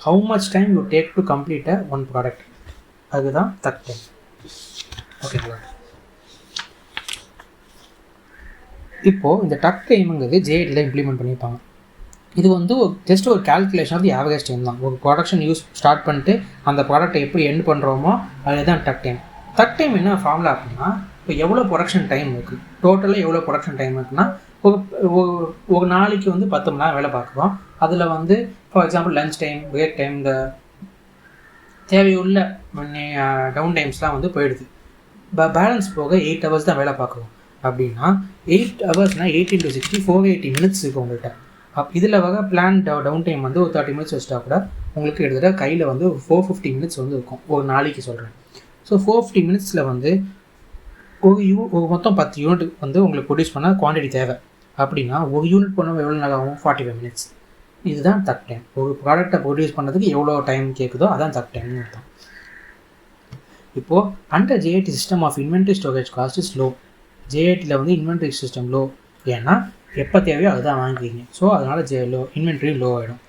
How much time you take to complete one product, அதுதான் டக் டைம். ஓகேங்களா. இப்போது இந்த டக் டைமுங்கிறது JITல இம்ப்ளிமெண்ட் பண்ணியிருப்பாங்க. இது வந்து ஜஸ்ட் ஒரு calculation of the average time தான். ஒரு ப்ராடக்ஷன் ஸ்டார்ட் பண்ணிட்டு அந்த ப்ராடக்ட்டை எப்படி எண்ட் பண்ணுறோமோ அதுதான் டக் டைம். டக் டைம் என்ன ஃபார்முலா அப்படின்னா இப்போ எவ்வளோ ப்ரொடக்ஷன் டைம் இருக்குது, டோட்டலாக எவ்வளோ ப்ரொடக்ஷன் டைம் இருக்குன்னா ஒரு ஒரு நாளைக்கு வந்து 10 மணி நேரம் வேலை பார்க்குறோம். அதில் வந்து for example lunch time, break time, இந்த தேவையுள்ள டவுன் டைம்ஸ்லாம் வந்து போயிடுது. பேலன்ஸ் போக 8 ஹவர்ஸ் தான் வேலை பார்க்குறோம். அப்படின்னா 8 ஹவர்ஸ்னால் 8 × 60 480 மினிட்ஸ் இருக்குது உங்கள்கிட்ட. இதில் வர பிளான் டவுன் டைம் வந்து ஒரு 30 மினிட்ஸ் வச்சுட்டா கூட உங்களுக்கு கிட்டத்தட்ட கையில் வந்து 450 மினிட்ஸ் வந்து இருக்கும் ஒரு நாளைக்கு சொல்கிறேன். ஸோ 450 மினிட்ஸில் வந்து ஒரு மொத்தம் 10 யூனிட் வந்து உங்களுக்கு ப்ரொடியூஸ் பண்ணால் குவான்டிட்டி தேவை. அப்படின்னா ஒரு யூனிட் பண்ண எவ்வளோ நேரம் ஆகும்? 45 மினிட்ஸ். இதுதான் தக் டைம். ஒரு ப்ராடக்டை ப்ரொடியூஸ் பண்ணுறதுக்கு எவ்வளோ டைம் கேட்குதோ அதான் தக் டைம்னு அர்த்தம். இப்போது under JIT system of inventory storage cost is low. JITயில் வந்து இன்வென்ட்ரி சிஸ்டம் லோ. ஏன்னா எப்போ தேவையோ அதுதான் வாங்குவீங்க. ஸோ அதனால் இன்வென்ட்ரி லோ ஆகிடும்.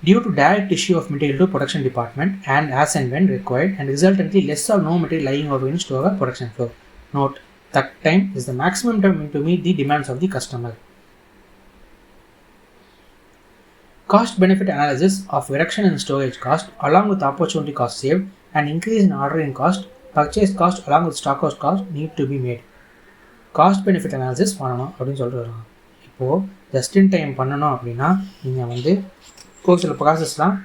Due to direct issue of material to production department and as and when required and resultantly less or no material lying over in store or production floor. Note, takt time is the maximum time to meet the demands of the customer. Cost benefit analysis of reduction in storage cost along with opportunity cost saved and increase in ordering cost, purchase cost along with stock cost need to be made. Cost benefit analysis பண்ணணும் அப்படின்னு சொல்லிட்டு வராங்க. இப்போது ஜஸ்ட் இன் டைம் பண்ணணும் அப்படின்னா நீங்கள் வந்து ஒரு சில ப்ராசஸ்லாம்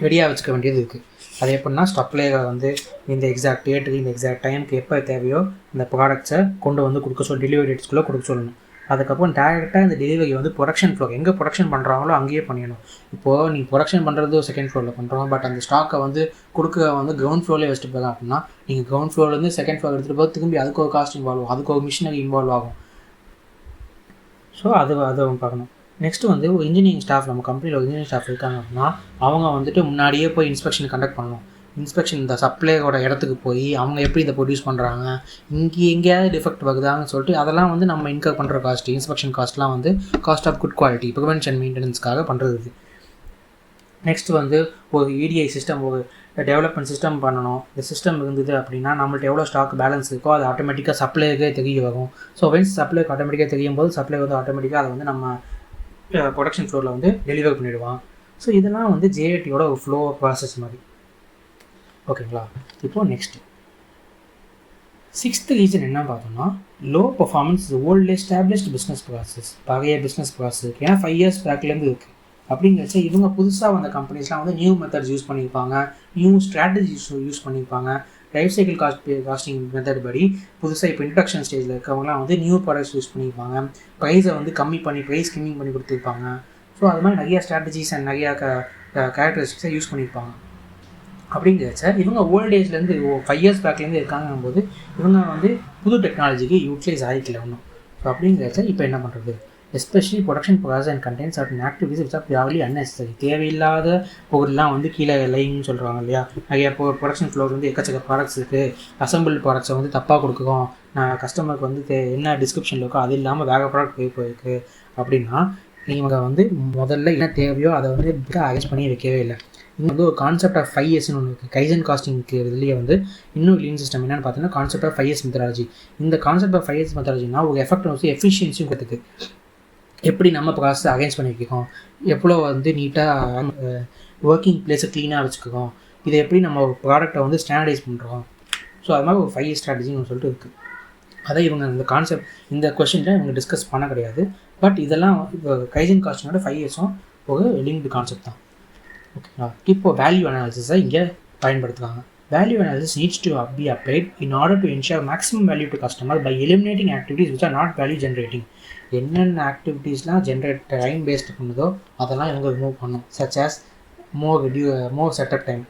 ரெடியாக வச்சுக்க வேண்டியது இருக்குது. அது எப்படின்னா ஸ்டப்லேயே வந்து இந்த எக்ஸாக்ட் டேட்டுக்கு இந்த எக்ஸாக்ட் டைமுக்கு எப்போ தேவையோ இந்த ப்ராடக்ட்ஸை கொண்டு வந்து கொடுக்க டெலிவரி டேட்ஸ்குள்ளே கொடுக்க சொல்லணும். அதுக்கப்புறம் டேரெக்டாக இந்த டெலிவரி வந்து ப்ரொடக்ஷன் ஃப்ளோர் எங்கே ப்ரொடக்ஷன் பண்ணுறாங்களோ அங்கேயே பண்ணிடணும். இப்போது நீங்கள் ப்ரொடக்ஷன் பண்ணுறது செகண்ட் ஃப்ளோரில் பண்ணுறோம், பட் அந்த ஸ்டாக்கை வந்து கொடுக்க வந்து கிரவுண்ட் ஃப்ளோர்லேயே வச்சுட்டு போகலாம். அப்படின்னா நீங்கள் கிரவுண்ட் ஃப்ளோர்லேருந்து செகண்ட் ஃப்ளோர் எடுத்துகிட்டு போது திரும்பி அதுக்கு ஒரு காஸ்ட் இன்வால்வ் ஆகும், அதுக்கு ஒரு மிஷினரி இன்வால்வ் ஆகும். ஸோ அதை பார்க்கணும். நெக்ஸ்ட்டு வந்து ஒரு இன்ஜினியரிங் ஸ்டாஃப், நம்ம கம்பெனியில் ஒரு இன்ஜினியரிங் ஸ்டாஃப் இருக்காங்க அப்படின்னா அவங்க வந்துட்டு முன்னாடியே போய் இன்ஸ்பெக்ஷன் கண்டக்ட் பண்ணணும். இன்ஸ்பெக்ஷன் இந்த சப்ளையோட இடத்துக்கு போய் அவங்க எப்படி இதை ப்ரொடியூஸ் பண்ணுறாங்க, எங்கேயாவது டிஃபெக்ட் வருதான்னு சொல்லிட்டு அதெல்லாம் வந்து நம்ம இன்கர் பண்ணுற காஸ்ட், இன்ஸ்பெக்ஷன் காஸ்ட்லாம் வந்து cost of good quality prevention மெயின்டெனன்ஸ்க்காக பண்ணுறது. நெக்ஸ்ட் வந்து ஒரு EDI சிஸ்டம், ஒரு டெவலப்மெண்ட் சிஸ்டம் பண்ணணும். இந்த சிஸ்டம் இருந்தது அப்படின்னா நம்மள்ட்ட எவ்வளோ ஸ்டாக் பேலன்ஸ் இருக்கோ அது ஆட்டோமேட்டிக்காக சப்ளைக்கே தெரிய வரும். ஸோ வென்ஸ் சப்ளைக்கு ஆட்டோமேட்டிக்காக தெரியும் போது சப்ளை வந்து ஆட்டோமேட்டிக்காக அதை வந்து நம்ம ப்ரொடக்ஷன் ஃப்ளோரில் வந்து டெலிவர் பண்ணிவிடுவான். ஸோ இதெல்லாம் வந்து JITயோட ஒரு ஃப்ளோ ப்ராசஸ் மாதிரி. ஓகேங்களா? இப்போது நெக்ஸ்ட்டு 6th ரீசன் என்ன பார்த்தோம்னா low performance is volt established business process. பழைய பிஸ்னஸ் ப்ராசஸ் ஏன்னா 5 இயர்ஸ் பேக்லேருந்து இருக்குது. அப்படிங்கிறச்ச இவங்க புதுசாக வந்த கம்பெனிஸ்லாம் வந்து நியூ மெத்தட்ஸ் யூஸ் பண்ணியிருப்பாங்க, நியூ ஸ்ட்ராட்டஜிஸ் யூஸ் பண்ணியிருப்பாங்க. லைஃப் சைக்கிள் காஸ்டிங் மெத்தட் படி புதுசாக இப்போ இன்ட்ரடக்ஷன் ஸ்டேஜில் இருக்கவங்களாம் வந்து நியூ ப்ராடக்ட்ஸ் யூஸ் பண்ணியிருப்பாங்க, ப்ரைஸை வந்து ப்ரைஸ் கம்மிங் பண்ணி கொடுத்துருப்பாங்க. ஸோ அது மாதிரி நிறையா ஸ்ட்ராட்டஜிஸ் அண்ட் நிறையா கேரக்டரிஸ்டிக்ஸை யூஸ் பண்ணியிருப்பாங்க. அப்படிங்கிறச்ச இவங்க ஓல்ட் ஏஜ்லேருந்து 5 இயர்ஸ் பேக்லேருந்து இருக்காங்கும் போது இவங்க வந்து புது டெக்னாலஜிக்கு யூட்டிலைஸ் ஆகிக்கல ஒன்றும். ஸோ அப்படிங்கிறச்ச இப்போ என்ன பண்ணுறது? Especially production process and contents of activities which are purely unnecessary. தேவையில்லாத பொருள்லாம் வந்து கீழே லைன்னு சொல்கிறாங்க இல்லையா? நிறைய ப்ரொடக்ஷன் ஃப்ளோர் வந்து எக்கச்சக்க ப்ராடக்ட்ஸ் இருக்குது, அசம்பிள் ப்ராடக்ட்ஸை வந்து தப்பாக கொடுக்குறோம், நான் கஸ்டமருக்கு வந்து என்ன டிஸ்கிரிப்ஷனில் இருக்கோ அது இல்லாமல் வேறு ப்ராடக்ட் போயிருக்கு அப்படின்னா இவங்க வந்து முதல்ல என்ன தேவையோ அதை வந்து அரேஞ்ச் பண்ணி வைக்கவே இல்லை. இங்கே வந்து ஒரு கான்செப்ட் ஆஃப் 5 இயர்ஸ்னு ஒன்று இருக்குது. கைசன் காஸ்டிங்க்கு இதுலேயே வந்து இன்னும் லீன் சிஸ்டம் என்னென்னு பார்த்தீங்கன்னா கான்செப்ட் ஆஃப் 5 இயர்ஸ் மெத்தடாலஜி. இந்த கான்செப்ட் ஆஃப் 5 இயர்ஸ் மெத்தடாலஜினா ஒரு எஃபெக்ட் வந்து எஃபிஷியன்சியும் கற்றுக்கு. எப்படி நம்ம ப்ராசஸ் அரேஞ்ச் பண்ணி வைக்கிறோம், எவ்வளோ வந்து நீட்டாக ஒர்க்கிங் பிளேஸை க்ளீனாக வச்சுக்கிறோம், இதை எப்படி நம்ம ப்ராடக்டை வந்து ஸ்டாண்டர்டைஸ் பண்ணுறோம். ஸோ அது மாதிரி ஒரு 5 இயர்ஸ் ஸ்ட்ராட்டஜின்னு சொல்லிட்டு இருக்குது. அதை இவங்க இந்த கான்செப்ட் இந்த கொஷினில் இவங்க டிஸ்கஸ் பண்ண கிடையாது. பட் இதெல்லாம் இப்போ கைசன் காஸ்டிங்கோட 5 இயர்ஸும் ஒரு லிங்க்டு கான்செப்ட் தான். ஓகேங்களா? இப்போ வேல்யூ அனாலிசிஸை இங்கே பயன்படுத்துகிறாங்க. Value analysis needs to be applied in order to ensure maximum value to customer by eliminating activities which are not value generating. என்னென்ன ஆக்டிவிட்டீஸ்லாம் ஜென்ரேட் டைம் வேஸ்ட் பண்ணுதோ அதெல்லாம் இவங்க ரிமூவ் பண்ணும். Such as more setup time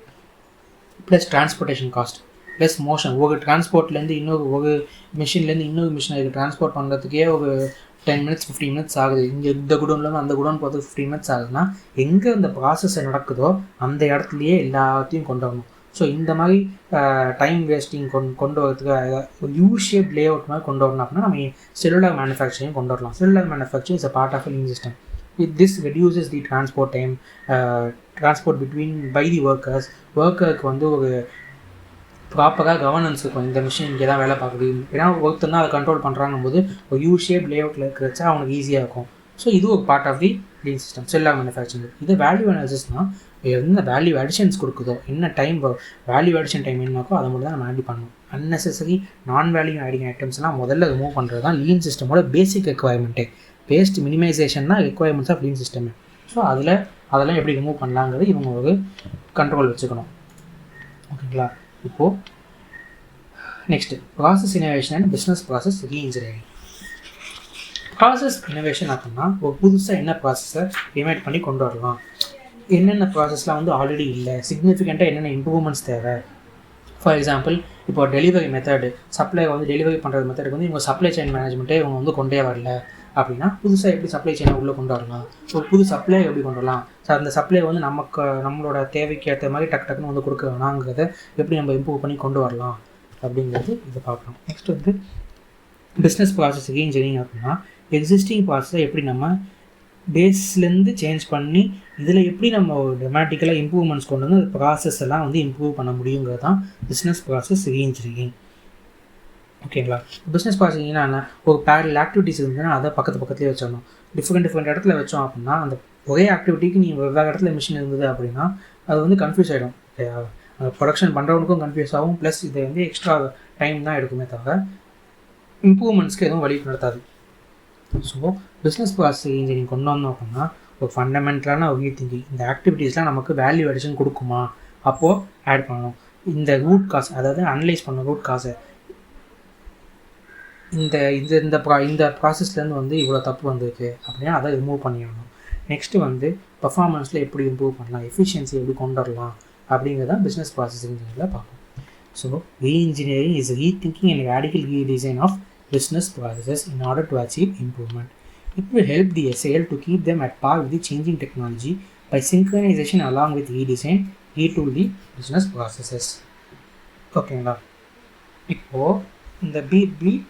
plus transportation cost plus motion. ஒரு டிரான்ஸ்போர்ட்லேருந்து ஒரு மிஷின்லேருந்து இன்னொரு மிஷினருக்கு டிரான்ஸ்போர்ட் பண்ணுறதுக்கே ஒரு 10 minutes 15 minutes ஆகுது. இங்கே இந்த குடோன்லேருந்து அந்த குடோன் போகிறதுக்கு 15 minutes ஆகுதுன்னா எங்கே இந்த ப்ராசஸ் நடக்குதோ அந்த இடத்துலையே எல்லாத்தையும் கொண்டு வரணும். ஸோ இந்த மாதிரி டைம் வேஸ்டிங் கொண்டு வரதுக்கு யூ-ஷேப் லே அவுட் மாதிரி கொண்டு வரணும் அப்படின்னா நம்ம செல்லுலர் மேனுஃபேக்சரிங் கொண்டு வரலாம். Cellular manufacturing is a part of a lean system. This reduces the transport time, transport between by the ஒர்க்கருக்கு வந்து ஒரு ப்ராப்பராக கவர்னன்ஸ் இருக்கும். இந்த மிஷின் இங்கே தான் வேலை பார்க்குது, ஏன்னா ஒருத்தர் தான் அதை கண்ட்ரோல் பண்ணுறாங்கும் போது ஒரு யூ-ஷேப் லே அவுட்டில் இருக்கிறச்சா அவனுக்கு ஈஸியாக இருக்கும். ஸோ இது ஒரு part of the lean system cellular manufacturing. இது வேல்யூ அனாலிசிஸ்னால் என்ன வேல்யூ அடிஷன்ஸ் கொடுக்குதோ, என்ன டைம் வேல்யூ அடிஷன் டைம் என்னக்கோ அதை மட்டும் தான் நம்ம ஆட் பண்ணணும். அன்னெசரி நான் வேல்யூ ஆடிங் ஐட்டம்ஸ்லாம் முதல்ல ரிமூவ் பண்ணுறது தான் லீன் சிஸ்டமோட பேசிக் ரெக்குவயர்மெண்ட்டே. பேஸ்ட் மினிமைசேஷன் தான் ரெக்குவயர்மெண்ட்ஸ் ஆஃப் லீன் சிஸ்டமே. ஸோ அதெல்லாம் எப்படி ரிமூவ் பண்ணலாங்கிறது இவங்க ஒரு கண்ட்ரோல் வச்சுக்கணும். ஓகேங்களா? இப்போது next process innovation and business process re-engineering. Process innovation அப்படின்னா ஒரு புதுசாக என்ன ப்ராசஸை இமேட் பண்ணி கொண்டு வரலாம், என்னென்ன ப்ராசஸ்லாம் வந்து ஆல்ரெடி இல்லை, சிக்னிஃபிகண்ட்டாக என்னென்ன இம்ப்ரூவ்மெண்ட்ஸ் தேவை. ஃபார் எக்ஸாம்பிள் இப்போ டெலிவரி மெத்தடு, சப்ளை வந்து டெலிவரி பண்ணுறது மெத்தடுக்கு வந்து இவங்க சப்ளை செயின் மேனேஜ்மெண்ட்டே இவங்க வந்து கொண்டே வரல அப்படின்னா புதுசாக எப்படி சப்ளை செயினை உள்ளே கொண்டு வரலாம், ஒரு புது சப்ளை எப்படி கொண்டு வரலாம், ஸோ அந்த சப்ளை வந்து நம்மளோட தேவைக்கு ஏற்ற மாதிரி டக்குன்னு வந்து கொடுக்க வேணாங்கிறத எப்படி நம்ம இம்ப்ரூவ் பண்ணி கொண்டு வரலாம் அப்படிங்கிறது இதை பார்க்கலாம். நெக்ஸ்ட் வந்து பிஸ்னஸ் ப்ராசஸ் ரீஇன்ஜினியரிங் அப்படின்னா எக்ஸிஸ்டிங் ப்ராசஸை எப்படி நம்ம பேஸ்லேருந்து சேஞ்ச் பண்ணி இதில் எப்படி நம்ம டெமேட்டிக்கலாக இம்ப்ரூவ்மெண்ட்ஸ் கொண்டு வந்து ப்ராசஸ் எல்லாம் வந்து இம்ப்ரூவ் பண்ண முடியுங்கிறது தான் பிஸ்னஸ் ப்ராசஸ் ரீஇன்ஜினியரிங். ஓகேங்களா? பிஸ்னஸ் ப்ராசஸிங்னா என்ன, ஒரு பேரல் ஆக்டிவிட்டிஸ் இருந்ததுன்னா அதை பக்கத்துலேயே வச்சிடணும். டிஃப்ரெண்ட் இடத்துல வச்சோம் அப்படின்னா அந்த ஒரே ஆக்டிவிட்டிக்கு நீங்கள் வெவ்வேறு இடத்துல மிஷின் இருந்தது அப்படின்னா அது வந்து கன்ஃபியூஸ் ஆகிடும். ப்ரொடக்ஷன் பண்ணுறவனுக்கும் கன்ஃபியூஸ் ஆகும், ப்ளஸ் இதை வந்து எக்ஸ்ட்ரா டைம் தான் எடுக்குமே தவிர இம்ப்ரூவ்மெண்ட்ஸ்க்கு எதுவும் வழி நடத்தாது. ஸோ பிஸ்னஸ் ப்ராசஸ் இன்ஜினியரிங் கொண்டு வந்தோம் அப்படின்னா ஒரு ஃபண்டமெண்டலான ஒரு திங்கிங், இந்த ஆக்டிவிட்டீஸ்லாம் நமக்கு வேல்யூ அடிஷன் கொடுக்குமா, அப்போது ஆட் பண்ணணும். இந்த ரூட் காசு, அதாவது அனலைஸ் பண்ண ரூட் காசை, இந்த ப்ராசஸ்லேருந்து வந்து இவ்வளோ தப்பு வந்திருக்கு அப்படின்னா அதை ரிமூவ் பண்ணிடணும். நெக்ஸ்ட்டு வந்து பர்ஃபார்மன்ஸில் எப்படி இம்ப்ரூவ் பண்ணலாம், எஃபிஷியன்சி எப்படி கொண்டு வரலாம் அப்படிங்கிறதான் பிஸ்னஸ் ப்ராசஸ் இன்ஜினியரிங்கில் பார்க்கணும். So reengineering is rethinking and radical redesign of business processes in order to achieve improvement. It will help the SAL to keep them at par with the changing technology by synchronization along with redesign, retool the business processes. ஓகேங்களா? இப்போது இந்த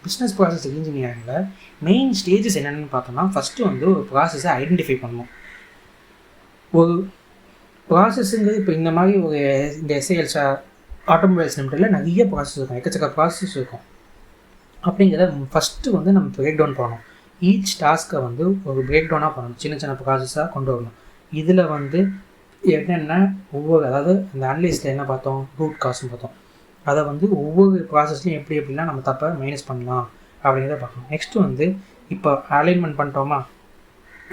பிஸ்னஸ் ப்ராசஸ் இன்ஜினியரிங்கில் மெயின் ஸ்டேஜஸ் என்னென்னு பார்த்தோம்னா ஃபஸ்ட்டு வந்து ஒரு ப்ராசஸை ஐடென்டிஃபை பண்ணணும். ஒரு ப்ராசஸ்ஸுங்கிறது இப்போ இந்த மாதிரி ஒரு இந்த எஸ்ஏஎல்ஸ் ஆட்டோமொபைல்ஸ் லிமிட்டடில் நிறைய ப்ராசஸ் இருக்கும், எக்கச்சக்க ப்ராசஸ் இருக்கும். அப்படிங்கிறத ஃபஸ்ட்டு வந்து நம்ம பிரேக் டவுன் பண்ணணும். ஈச் டாஸ்க்கை வந்து ஒரு பிரேக் டவுனாக பண்ணணும், சின்ன ப்ராசஸாக கொண்டு வரணும். இதில் வந்து என்னென்ன அதாவது அந்த அனலிஸ்ட்டில் என்ன பார்த்தோம், ரூட் காஸ்ட்னு பார்த்தோம். அதை வந்து ஒவ்வொரு ப்ராசஸ்லையும் எப்படிலாம் நம்ம தப்பை மைனஸ் பண்ணலாம் அப்படிங்கிறத பார்க்கணும். நெக்ஸ்ட்டு வந்து இப்போ அலைன்மெண்ட் பண்ணிட்டோமா,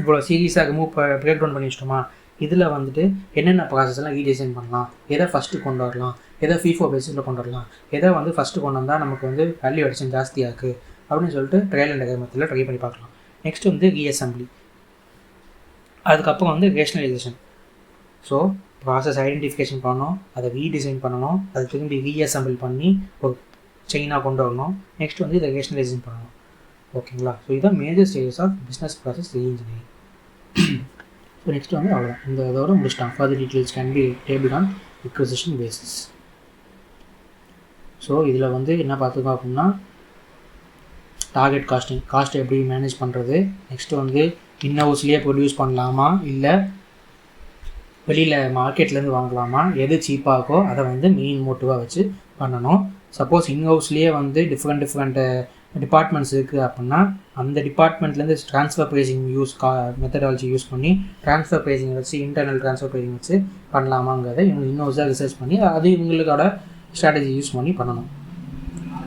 இவ்வளோ சீரியஸாக பிரேக் டவுன் பண்ணி வச்சிட்டோமா, இதில் வந்துட்டு என்னென்ன ப்ராசஸ்லாம் ரீடிசைன் பண்ணலாம், எதை ஃபஸ்ட்டு கொண்டு வரலாம், எதை FIFO பேஸில் கொண்டு வரலாம், எதை வந்து ஃபஸ்ட்டு கொண்டு வந்தால் நமக்கு வந்து வேல்யூ அடிஷன் ஜாஸ்தியாக இருக்குது அப்படின்னு சொல்லிட்டு ட்ரையல் அண்ட் எரர் மெத்தடில் ட்ரை பண்ணி பார்க்கலாம். நெக்ஸ்ட் வந்து ரீஅசம்பிளி, அதுக்கப்புறம் வந்து ரேஷனலைசேஷன். ஸோ ப்ராசஸ் ஐடென்டிஃபிகேஷன் பண்ணணும், அதை ரீடிசைன் பண்ணணும், அதை திரும்பி ரீஅசம்பிள் பண்ணி ஒரு செயினாக கொண்டு வரணும். நெக்ஸ்ட் வந்து இதை ரேஷனலைசேஷன் பண்ணணும். ஓகேங்களா? ஸோ இதுதான் major stages of business process reengineering. So next வந்து அவ்வளோதான், இந்த இதோட முடிச்சிட்டாங்க. Further details can be table on requisition basis. So இதில் வந்து என்ன பார்த்துக்கோம் அப்படின்னா டார்கெட் காஸ்டிங், காஸ்ட் எப்படி மேனேஜ் பண்ணுறது, நெக்ஸ்ட்டு வந்து இன்ஹவுஸ்லேயே ப்ரொடியூஸ் பண்ணலாமா இல்லை வெளியில் மார்க்கெட்லேருந்து வாங்கலாமா, எது சீப்பாக இருக்கோ அதை வந்து மெயின் மோட்டிவாக வச்சு பண்ணணும். சப்போஸ் இன்ஹவுஸ்லேயே வந்து டிஃப்ரெண்ட் டிபார்ட்மெண்ட்ஸ் இருக்குது அப்படின்னா அந்த டிபார்ட்மெண்ட்லேருந்து ட்ரான்ஸ்ஃபர் ப்ரைஸிங் மெத்தடாலஜி யூஸ் பண்ணி ட்ரான்ஸ்ஃபர் ப்ரைஸிங் வச்சு இன்டர்னல் ட்ரான்ஸ்ஃபர் ப்ரைஸிங் வச்சு பண்ணலாமாங்கிறத இவங்க இன்ஹவுஸாக ரிசர்ச் பண்ணி அது இவங்களோட ஸ்ட்ராட்டஜி யூஸ் பண்ணி பண்ணணும்.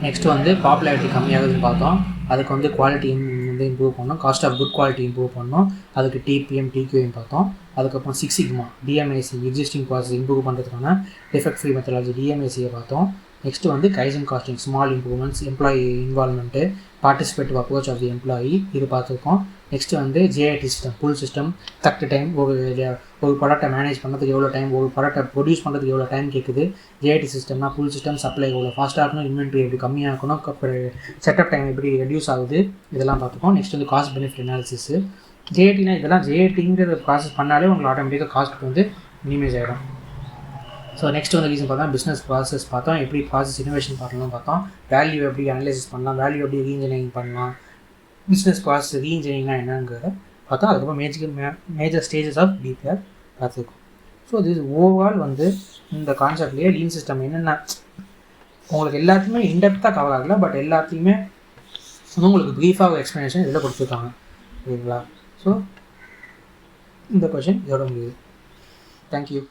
நெக்ஸ்ட்டு வந்து பாப்புலாரிட்டி கம்மியாகுதுன்னு பார்த்தோம், அதுக்கு வந்து குவாலிட்டி வந்து இம்ப்ரூவ் பண்ணணும், cost of good quality improve பண்ணணும், அதுக்கு டிபிஎம் டிக்யூஎம் பார்த்தோம். அதுக்கப்புறம் 6 sigma DMAC existing process improve பண்ணுறதுக்கான டிஃபெக்ட் ஃப்ரீ மெத்தடாலஜி DMACயை பார்த்தோம். நெக்ஸ்ட்டு வந்து kaizen costing, small improvements, employee involvement, participative approach of the employee, இது பார்த்துருக்கோம். நெக்ஸ்ட்டு வந்து JIT system, pull system, correct time, ஒரு ப்ராடக்ட்டை மேனேஜ் பண்ணுறதுக்கு எவ்வளோ டைம், ஒரு ப்ராடக்ட்டை ப்ரொடியூஸ் பண்ணுறதுக்கு எவ்வளோ டைம் கேட்குது. JIT சிஸ்டம்னா புல் சிஸ்டம், சப்ளை எவ்வளோ ஃபாஸ்ட்டாக இருக்கணும், இன்வென்ட்ரி எப்படி கம்மியாக இருக்கணும், செட்டப் டைம் எப்படி ரெடியூஸ் ஆகுது, இதெல்லாம் பார்த்துக்கோம். நெக்ஸ்ட் வந்து காஸ்ட் பெனிஃபிட் அனாலிசிஸ். JITனா இதெல்லாம் JITங்கிற ப்ராசஸ் பண்ணாலே உங்களுக்கு ஆட்டோமேட்டிக்காக காஸ்ட் வந்து மினிமைஸ் ஆகிடும். ஸோ நெக்ஸ்ட் வந்து ரீசன் பார்த்தோம், பிஸ்னஸ் ப்ராசஸ் பார்த்தோம், எப்படி ப்ராசஸ் இனோவேஷன் பண்ணலாம் பார்த்தோம், வேல்யூ எப்படி அனலைசிஸ் பண்ணலாம், வேல்யூ எப்படி ரீஇன்ஜினியரிங் பண்ணலாம், பிஸ்னஸ் ப்ராசஸ் ரீஇன்ஜினியரிங்னா என்னங்கிறத பார்த்தோம். அதுக்கப்புறம் மேஜர் ஸ்டேஜஸ் ஆஃப் DPR பார்த்துருக்கோம். ஸோ இது ஓவரால் வந்து இந்த கான்செப்ட்லேயே லீன் சிஸ்டம் என்னென்ன உங்களுக்கு எல்லாத்தையுமே இன்டெப்த்தாக கவர் ஆகலை, பட் எல்லாத்தையுமே உங்களுக்கு ப்ரீஃபாக எக்ஸ்ப்ளனேஷன் இதில் கொடுத்துருக்காங்க. ஓகேங்களா? ஸோ இந்த கொஷின் இதோட முடியுது. தேங்க்யூ.